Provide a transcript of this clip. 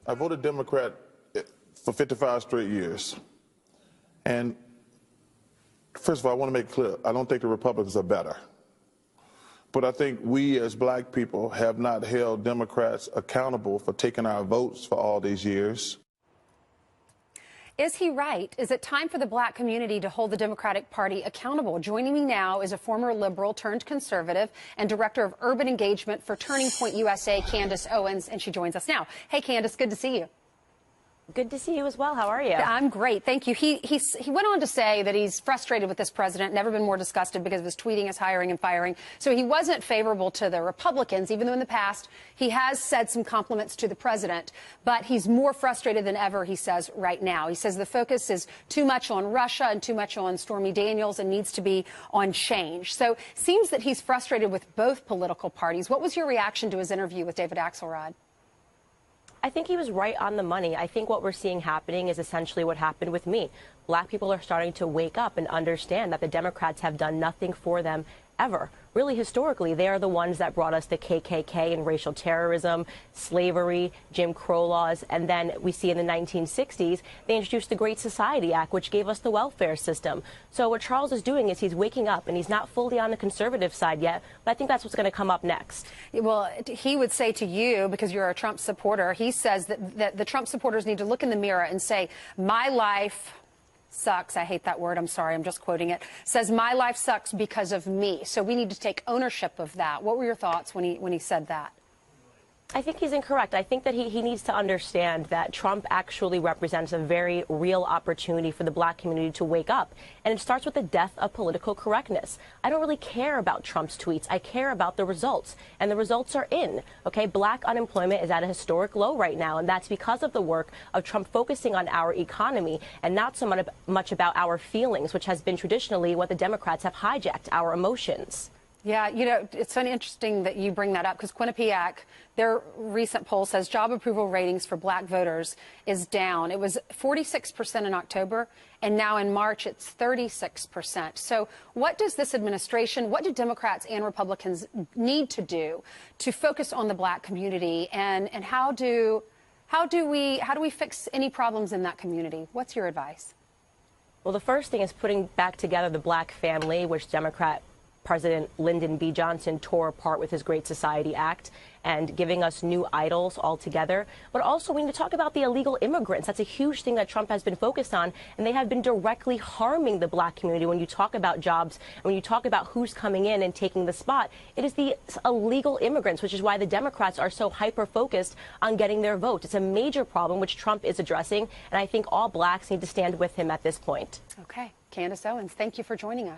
I voted Democrat for 55 straight years. And first of all, I want to make it clear, I don't think the Republicans are better. But I think we as black people have not held Democrats accountable for taking our votes for all these years. Is he right? Is it time for the black community to hold the Democratic Party accountable? Joining me now is a former liberal turned conservative and director of urban engagement for Turning Point USA, Candace Owens, and she joins us now. Hey, Candace, good to see you. Good to see you as well. How are you? I'm great. Thank you. He went on to say that he's frustrated with this president, never been more disgusted because of his tweeting, his hiring and firing. So he wasn't favorable to the Republicans, even though in the past he has said some compliments to the president. But he's more frustrated than ever, he says, right now. He says the focus is too much on Russia and too much on Stormy Daniels and needs to be on change. So it seems that he's frustrated with both political parties. What was your reaction to his interview with David Axelrod? I think he was right on the money. I think what we're seeing happening is essentially what happened with me. Black people are starting to wake up and understand that the Democrats have done nothing for them ever. Really, historically, they are the ones that brought us the KKK and racial terrorism, slavery, Jim Crow laws, and then we see in the 1960s, they introduced the Great Society Act, which gave us the welfare system. So what Charles is doing is he's waking up, and he's not fully on the conservative side yet, but I think that's what's going to come up next. Well, he would say to you, because you're a Trump supporter, he says that the Trump supporters need to look in the mirror and say, my life sucks. I hate that word. I'm sorry. I'm just quoting it. Says my life sucks because of me. So we need to take ownership of that. What were your thoughts when he said that? I think he's incorrect. I think that he needs to understand that Trump actually represents a very real opportunity for the black community to wake up. And it starts with the death of political correctness. I don't really care about Trump's tweets. I care about the results. And the results are in. Okay, black unemployment is at a historic low right now. And that's because of the work of Trump focusing on our economy and not so much about our feelings, which has been traditionally what the Democrats have hijacked, our emotions. Yeah, you know, it's so interesting that you bring that up because Quinnipiac, their recent poll says job approval ratings for black voters is down. It was 46% in October, and now in March it's 36%. So what does this administration, what do Democrats and Republicans need to do to focus on the black community, and how do we fix any problems in that community? What's your advice? Well, the first thing is putting back together the black family, which Democrat President Lyndon B. Johnson tore apart with his Great Society Act, and giving us new idols altogether. But also we need to talk about the illegal immigrants. That's a huge thing that Trump has been focused on, and they have been directly harming the black community. When you talk about jobs, and when you talk about who's coming in and taking the spot, it is the illegal immigrants, which is why the Democrats are so hyper-focused on getting their vote. It's a major problem which Trump is addressing, and I think all blacks need to stand with him at this point. Okay. Candace Owens, thank you for joining us.